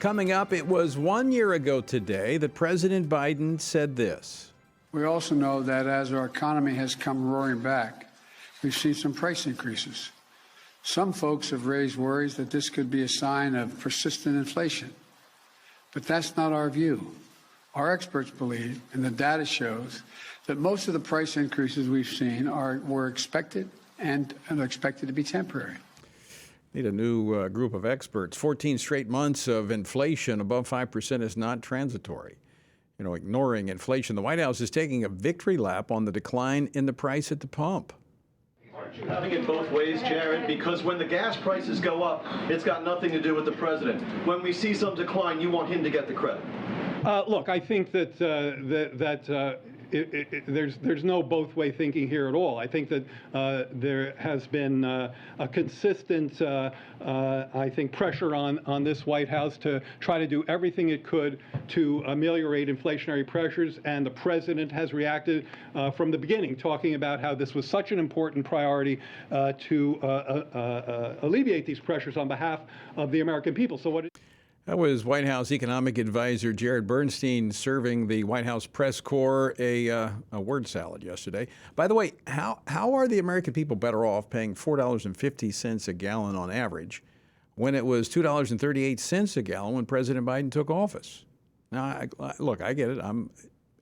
Coming up, it was 1 year ago today that President Biden said this. We also know that as our economy has come roaring back, we've seen some price increases. Some folks have raised worries that this could be a sign of persistent inflation. But that's not our view. Our experts believe, and the data shows, that most of the price increases we've seen were expected and are expected to be temporary. Need a new group of experts. 14 straight months of inflation above 5% is not transitory. Ignoring inflation, the White House is taking a victory lap on the decline in the price at the pump. Aren't you having it both ways, Jared? Because when the gas prices go up, it's got nothing to do with the president. When we see some decline, you want him to get the credit. Look, I think that there's no both-way thinking here at all. I think that there has been a consistent, I think, pressure on this White House to try to do everything it could to ameliorate inflationary pressures, and the president has reacted from the beginning, talking about how this was such an important priority to alleviate these pressures on behalf of the American people. That was White House economic advisor Jared Bernstein serving the White House press corps a word salad yesterday. By the way, how are the American people better off paying $4.50 a gallon on average when it was $2.38 a gallon when President Biden took office? Now, look, I get it.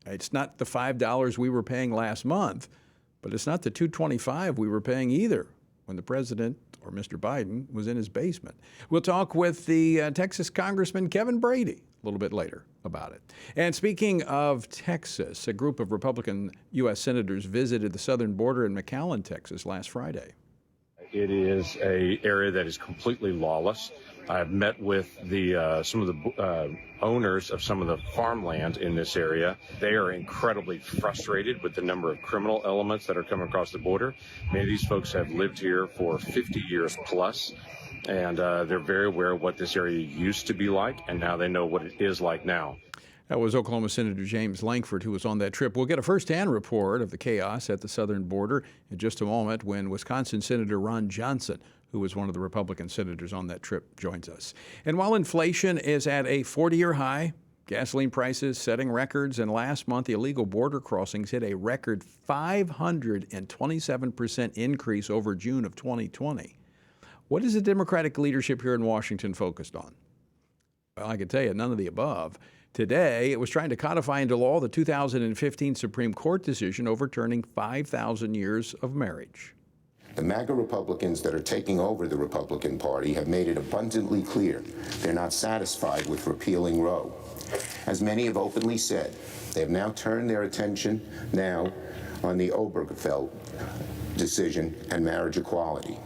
It's not the $5 we were paying last month, but it's not the $2.25 we were paying either when the president, or Mr. Biden, was in his basement. We'll talk with the Texas Congressman Kevin Brady a little bit later about it. And speaking of Texas, a group of Republican U.S. senators visited the southern border in McAllen, Texas last Friday. It is an area that is completely lawless. I've met with some of the owners of some of the farmland in this area. They are incredibly frustrated with the number of criminal elements that are coming across the border. Many of these folks have lived here for 50 years plus, and they're very aware of what this area used to be like, and now they know what it is like now. That was Oklahoma Senator James Lankford, who was on that trip. We'll get a first-hand report of the chaos at the southern border in just a moment when Wisconsin Senator Ron Johnson, who was one of the Republican senators on that trip, joins us. And while inflation is at a 40-year high, gasoline prices setting records, and last month illegal border crossings hit a record 527% increase over June of 2020. What is the Democratic leadership here in Washington focused on? Well, I can tell you, none of the above. Today, it was trying to codify into law the 2015 Supreme Court decision overturning 5,000 years of marriage. The MAGA Republicans that are taking over the Republican Party have made it abundantly clear they're not satisfied with repealing Roe. As many have openly said, they have now turned their attention on the Obergefell decision and marriage equality.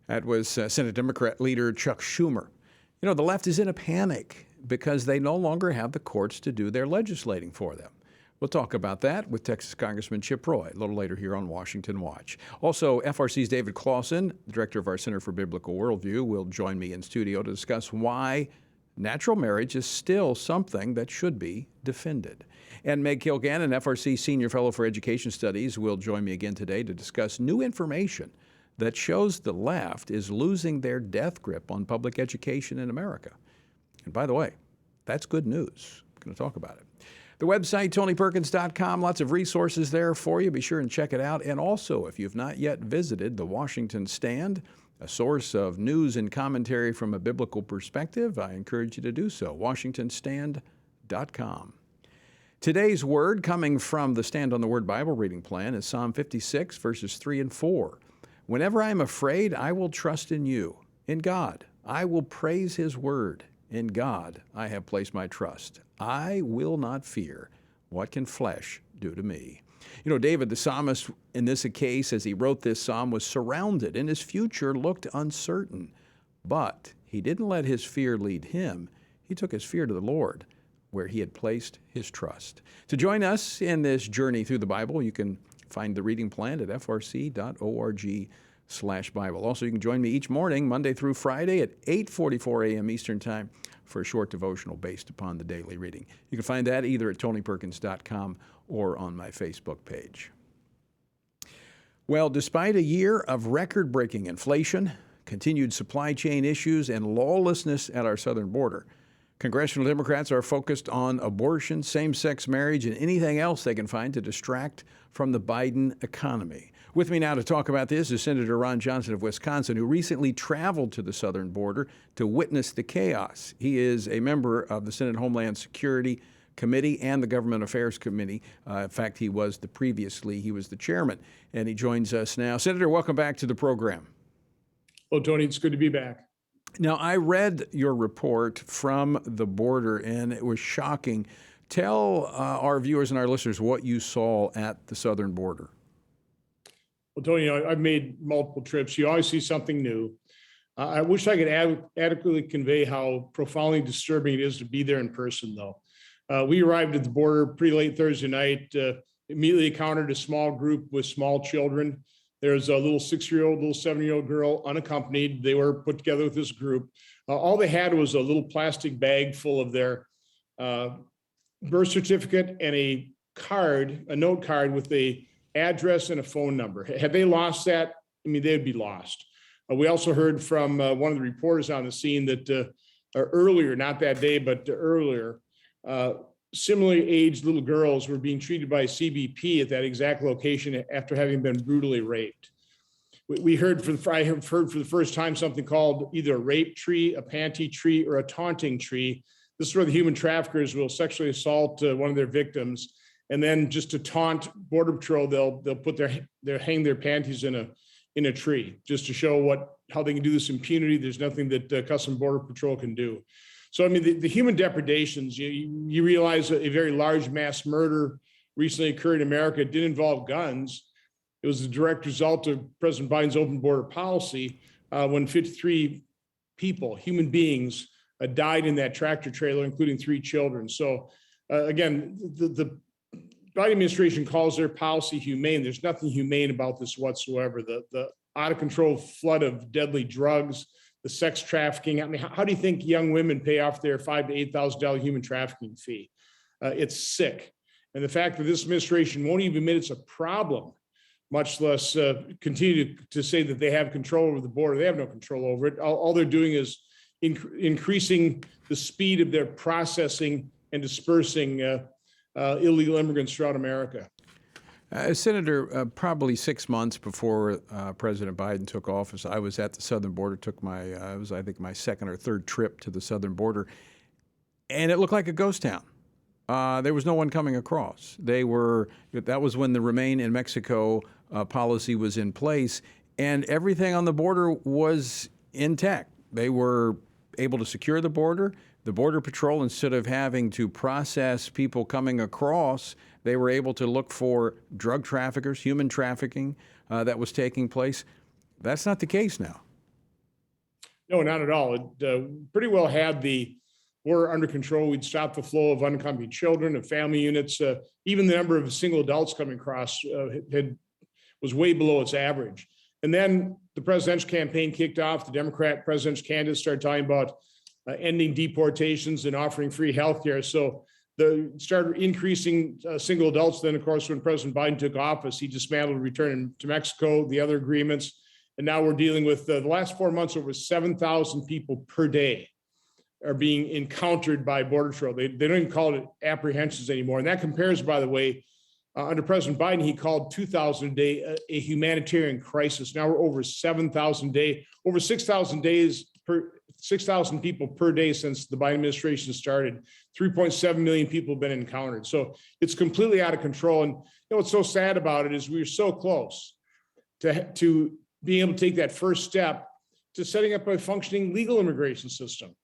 That was Senate Democrat leader Chuck Schumer. The left is in a panic because they no longer have the courts to do their legislating for them. We'll talk about that with Texas Congressman Chip Roy a little later here on Washington Watch. Also, FRC's David Clausen, the director of our Center for Biblical Worldview, will join me in studio to discuss why natural marriage is still something that should be defended. And Meg Kilgannon, FRC Senior Fellow for Education Studies, will join me again today to discuss new information that shows the left is losing their death grip on public education in America. And by the way, that's good news. I'm going to talk about it. The website, TonyPerkins.com, lots of resources there for you. Be sure and check it out. And also, if you've not yet visited the Washington Stand, a source of news and commentary from a biblical perspective, I encourage you to do so, WashingtonStand.com. Today's word coming from the Stand on the Word Bible reading plan is Psalm 56, verses 3 and 4. Whenever I am afraid, I will trust in you, in God. I will praise his word. In God, I have placed my trust. I will not fear. What can flesh do to me? David, the psalmist, in this case, as he wrote this psalm, was surrounded, and his future looked uncertain. But he didn't let his fear lead him. He took his fear to the Lord, where he had placed his trust. To join us in this journey through the Bible, you can find the reading plan at frc.org/Bible. Also, you can join me each morning, Monday through Friday at 8:44 a.m. Eastern Time for a short devotional based upon the daily reading. You can find that either at TonyPerkins.com or on my Facebook page. Well, despite a year of record-breaking inflation, continued supply chain issues, and lawlessness at our southern border, Congressional Democrats are focused on abortion, same-sex marriage, and anything else they can find to distract from the Biden economy. With me now to talk about this is Senator Ron Johnson of Wisconsin, who recently traveled to the southern border to witness the chaos. He is a member of the Senate Homeland Security Committee and the Government Affairs Committee. In fact, he was the chairman, and he joins us now. Senator, welcome back to the program. Well, Tony, it's good to be back. Now, I read your report from the border, and it was shocking. Tell our viewers and our listeners what you saw at the southern border. Well, Tony, I've made multiple trips. You always see something new. I wish I could adequately convey how profoundly disturbing it is to be there in person, though. We arrived at the border pretty late Thursday night, immediately encountered a small group with small children. There's a little 6-year-old, little 7-year-old girl unaccompanied. They were put together with this group. All they had was a little plastic bag full of their birth certificate and a note card with a address and a phone number. Had they lost that, they'd be lost. We also heard from one of the reporters on the scene that earlier, not that day, but earlier, similarly aged little girls were being treated by CBP at that exact location after having been brutally raped. I have heard for the first time something called either a rape tree, a panty tree, or a taunting tree. This is where the human traffickers will sexually assault one of their victims, and then just to taunt Border Patrol, they'll hang their panties in a tree just to show how they can do this impunity. There's nothing that Customs and Border Patrol can do. So, the human depredations, you realize a very large mass murder recently occurred in America. It didn't involve guns. It was the direct result of President Biden's open border policy when 53 people, human beings, died in that tractor trailer, including 3 children. So, again, the Biden administration calls their policy humane. There's nothing humane about this whatsoever. The out-of-control flood of deadly drugs, the sex trafficking. How do you think young women pay off their $5,000 to $8,000 human trafficking fee? It's sick. And the fact that this administration won't even admit it's a problem, much less continue to say that they have control over the border. They have no control over it. All they're doing is increasing the speed of their processing and dispersing illegal immigrants throughout America. Senator, probably 6 months before President Biden took office, I was at the southern border, it was, I think, my second or third trip to the southern border, and it looked like a ghost town. There was no one coming across. That was when the Remain in Mexico policy was in place, and everything on the border was intact. They were able to secure the border. The Border Patrol, instead of having to process people coming across, they were able to look for drug traffickers, human trafficking that was taking place. That's not the case now. No, not at all. It pretty well had the border under control. We'd stopped the flow of unaccompanied children, of family units. Even the number of single adults coming across was way below its average. And then the presidential campaign kicked off. The Democrat presidential candidates started talking about ending deportations and offering free health care. So started increasing single adults. Then, of course, when President Biden took office, he dismantled return to Mexico, the other agreements. And now we're dealing with the last 4 months, over 7,000 people per day are being encountered by Border Patrol. They don't even call it apprehensions anymore. And that compares, by the way, under President Biden, he called 2,000 a day a humanitarian crisis. Now we're over 7,000 a day, over 6,000 people per day since the Biden administration started. 3.7 million people have been encountered. So it's completely out of control. And what's so sad about it is we were so close to being able to take that first step to setting up a functioning legal immigration system,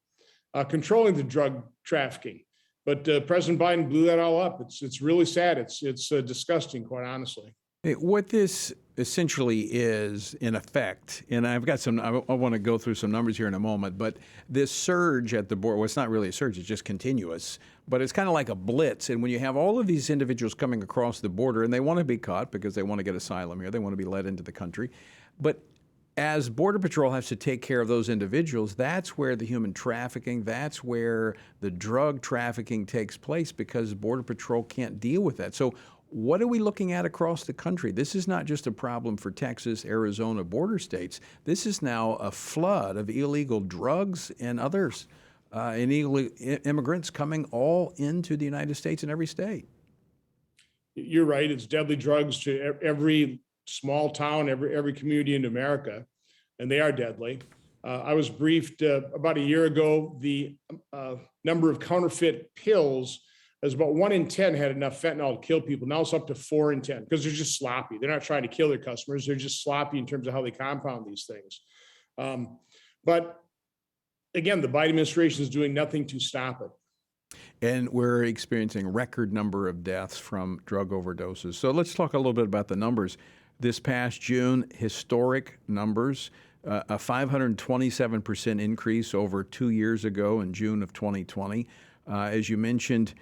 controlling the drug trafficking. But President Biden blew that all up. It's really sad. It's disgusting, quite honestly. What this essentially is, in effect, and I want to go through some numbers here in a moment, but this surge at the border, well, it's not really a surge, it's just continuous, but it's kind of like a blitz. And when you have all of these individuals coming across the border, and they want to be caught because they want to get asylum here, they want to be let into the country, but as Border Patrol has to take care of those individuals, that's where the human trafficking, that's where the drug trafficking takes place, because Border Patrol can't deal with that. So what are we looking at across the country? This is not just a problem for Texas, Arizona border states. This is now a flood of illegal drugs and others illegal immigrants coming all into the United States in every state. You're right. It's deadly drugs to every small town, every community in America, and they are deadly. I was briefed about a year ago. The number of counterfeit pills is about 1 in 10 had enough fentanyl to kill people. Now it's up to 4 in 10 because they're just sloppy. They're not trying to kill their customers. They're just sloppy in terms of how they compound these things. But again, the Biden administration is doing nothing to stop it. And we're experiencing a record number of deaths from drug overdoses. So let's talk a little bit about the numbers. This past June, historic numbers, a 527% increase over 2 years ago in June of 2020. As you mentioned,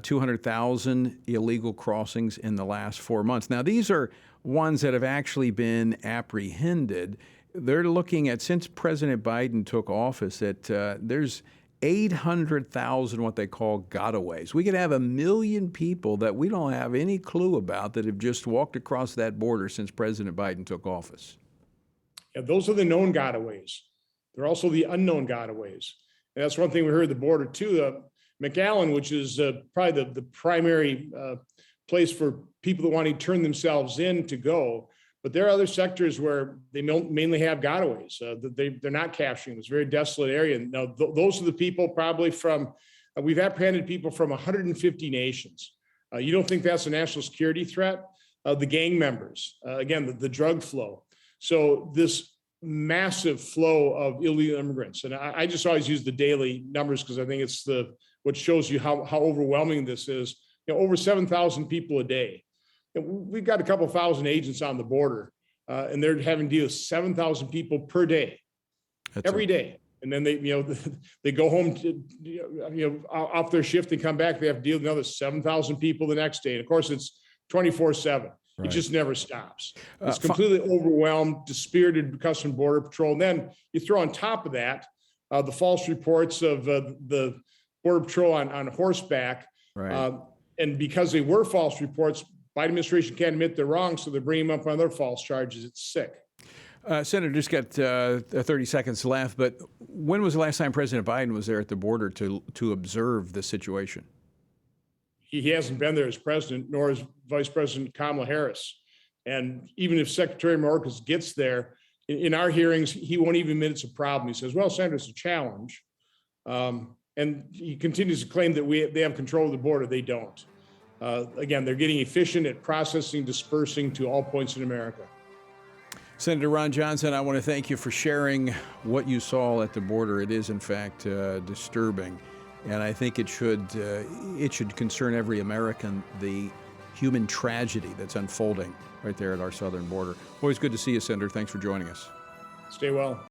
200,000 illegal crossings in the last 4 months. Now, these are ones that have actually been apprehended. They're looking at, since President Biden took office, that there's 800,000 what they call gotaways. We could have 1 million people that we don't have any clue about that have just walked across that border since President Biden took office. Yeah, those are the known gotaways. They're also the unknown gotaways. And that's one thing we heard at the border too. McAllen, which is probably the primary place for people that want to turn themselves in to go. But there are other sectors where they mainly have gotaways. They're not capturing. It's a very desolate area. Now, those are the people probably from, we've apprehended people from 150 nations. You don't think that's a national security threat? The gang members, again, the drug flow. So this massive flow of illegal immigrants. And I just always use the daily numbers because I think it's what shows you how overwhelming this is. Over 7,000 people a day. We've got a couple thousand agents on the border, and they're having to deal with 7,000 people per day, every day. And then they go home off their shift and come back. They have to deal with another 7,000 people the next day. And of course, it's 24/7. Right. It just never stops. It's completely overwhelmed, dispirited Customs and Border Patrol. And then you throw on top of that the false reports of the Border Patrol on horseback. Right. And because they were false reports, Biden administration can't admit they're wrong, so they're bringing them up on other false charges. It's sick. Senator, just got 30 seconds left, but when was the last time President Biden was there at the border to observe the situation? He hasn't been there as president, nor as Vice President Kamala Harris. And even if Secretary Mayorkas gets there, in our hearings, he won't even admit it's a problem. He says, well, Senator, it's a challenge. And he continues to claim that they have control of the border. They don't. Again, they're getting efficient at processing, dispersing to all points in America. Senator Ron Johnson, I want to thank you for sharing what you saw at the border. It is, in fact, disturbing. And I think it should concern every American, the human tragedy that's unfolding right there at our southern border. Always good to see you, Senator. Thanks for joining us. Stay well.